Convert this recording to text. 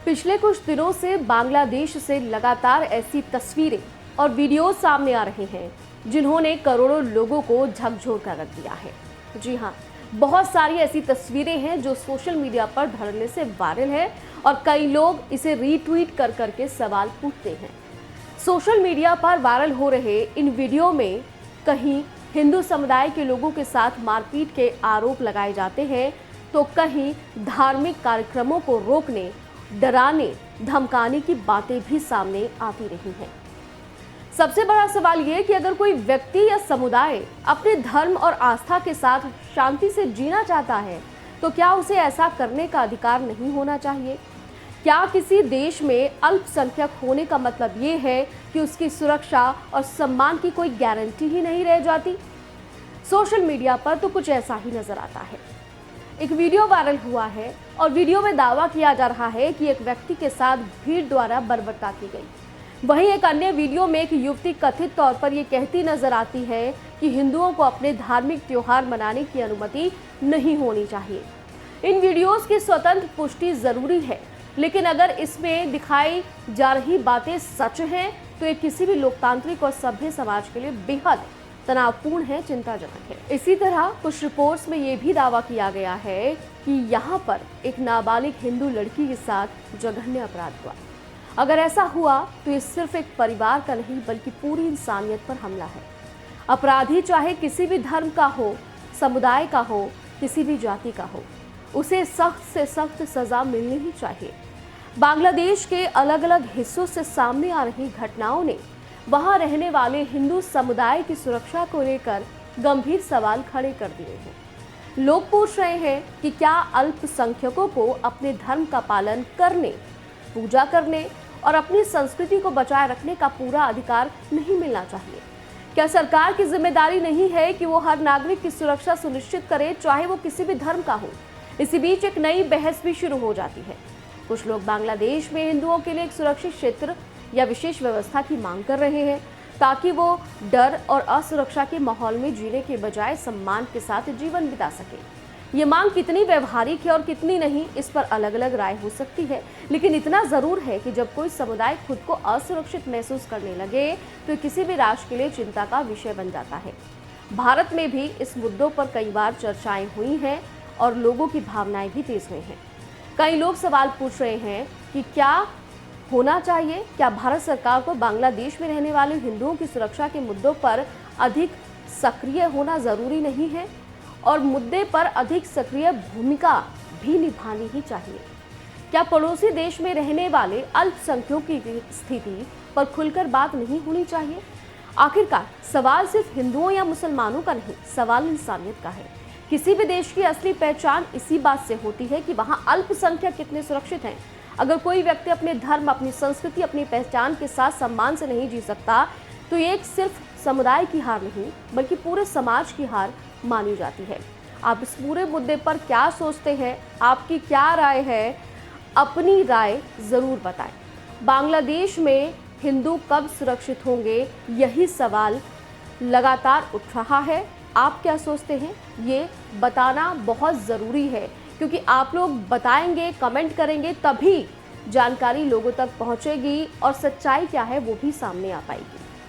पिछले कुछ दिनों से बांग्लादेश से लगातार ऐसी तस्वीरें और वीडियो सामने आ रहे हैं जिन्होंने करोड़ों लोगों को झकझोर कर रख दिया है। जी हाँ, बहुत सारी ऐसी तस्वीरें हैं जो सोशल मीडिया पर धड़ल्ले से वायरल है और कई लोग इसे रीट्वीट कर करके सवाल पूछते हैं। सोशल मीडिया पर वायरल हो रहे इन वीडियो में कहीं हिंदू समुदाय के लोगों के साथ मारपीट के आरोप लगाए जाते हैं तो कहीं धार्मिक कार्यक्रमों को रोकने, डराने, धमकाने की बातें भी सामने आती रही हैं। सबसे बड़ा सवाल ये कि अगर कोई व्यक्ति या समुदाय अपने धर्म और आस्था के साथ शांति से जीना चाहता है तो क्या उसे ऐसा करने का अधिकार नहीं होना चाहिए? क्या किसी देश में अल्पसंख्यक होने का मतलब ये है कि उसकी सुरक्षा और सम्मान की कोई गारंटी ही नहीं रह जाती? सोशल मीडिया पर तो कुछ ऐसा ही नजर आता है। एक वीडियो वायरल हुआ है और वीडियो में दावा किया जा रहा है कि एक व्यक्ति के साथ भीड़ द्वारा बर्बरता की गई। वहीं एक अन्य वीडियो में एक युवती कथित तौर पर ये कहती नजर आती है कि हिंदुओं को अपने धार्मिक त्योहार मनाने की अनुमति नहीं होनी चाहिए। इन वीडियोस की स्वतंत्र पुष्टि जरूरी है, लेकिन अगर इसमें दिखाई जा रही बातें सच हैं तो ये किसी भी लोकतांत्रिक और सभ्य समाज के लिए बेहद तनावपूर्ण है, चिंताजनक है। इसी तरह कुछ रिपोर्ट्स में ये भी दावा किया गया है कि यहाँ पर एक नाबालिग हिंदू लड़की के साथ जघन्य अपराध हुआ। अगर ऐसा हुआ तो ये सिर्फ एक परिवार का नहीं बल्कि पूरी इंसानियत पर हमला है। अपराधी चाहे किसी भी धर्म का हो, समुदाय का हो, किसी भी जाति का हो, उसे सख्त से सख्त सजा मिलनी ही चाहिए। बांग्लादेश के अलग अलग हिस्सों से सामने आ रही घटनाओं ने वहां रहने वाले हिंदू समुदाय की सुरक्षा को लेकर गंभीर सवाल खड़े कर दिए हैं। लोग पूछ रहे हैं कि क्या अल्पसंख्यकों को अपने धर्म का पालन करने, पूजा करने और अपनी संस्कृति को बचाए रखने का पूरा अधिकार नहीं मिलना चाहिए? क्या सरकार की जिम्मेदारी नहीं है कि वो हर नागरिक की सुरक्षा सुनिश्चित करे, चाहे वो किसी भी धर्म का हो? इसी बीच एक नई बहस भी शुरू हो जाती है। कुछ लोग बांग्लादेश में हिंदुओं के लिए एक सुरक्षित क्षेत्र या विशेष व्यवस्था की मांग कर रहे हैं ताकि वो डर और असुरक्षा के माहौल में जीने के बजाय सम्मान के साथ जीवन बिता सके। ये मांग कितनी व्यवहारिक है और कितनी नहीं, इस पर अलग अलग राय हो सकती है, लेकिन इतना जरूर है कि जब कोई समुदाय खुद को असुरक्षित महसूस करने लगे तो किसी भी राष्ट्र के लिए चिंता का विषय बन जाता है। भारत में भी इस मुद्दों पर कई बार चर्चाएं हुई हैं और लोगों की भावनाएं भी तेज हुई हैं। कई लोग सवाल पूछ रहे हैं कि क्या होना चाहिए, क्या भारत सरकार को बांग्लादेश में रहने वाले हिंदुओं की सुरक्षा के मुद्दों पर अधिक सक्रिय होना जरूरी नहीं है और मुद्दे पर अधिक सक्रिय भूमिका भी निभानी ही चाहिए? क्या पड़ोसी देश में रहने वाले अल्पसंख्यकों की स्थिति पर खुलकर बात नहीं होनी चाहिए? आखिरकार सवाल सिर्फ हिंदुओं या मुसलमानों का नहीं, सवाल इंसानियत का है। किसी भी देश की असली पहचान इसी बात से होती है कि वहाँ अल्पसंख्यक कितने सुरक्षित हैं। अगर कोई व्यक्ति अपने धर्म, अपनी संस्कृति, अपनी पहचान के साथ सम्मान से नहीं जी सकता तो ये एक सिर्फ समुदाय की हार नहीं बल्कि पूरे समाज की हार मानी जाती है। आप इस पूरे मुद्दे पर क्या सोचते हैं? आपकी क्या राय है? अपनी राय जरूर बताएं। बांग्लादेश में हिंदू कब सुरक्षित होंगे, यही सवाल लगातार उठ रहा है। आप क्या सोचते हैं ये बताना बहुत ज़रूरी है, क्योंकि आप लोग बताएंगे, कमेंट करेंगे, तभी जानकारी लोगों तक पहुंचेगी और सच्चाई क्या है वो भी सामने आ पाएगी।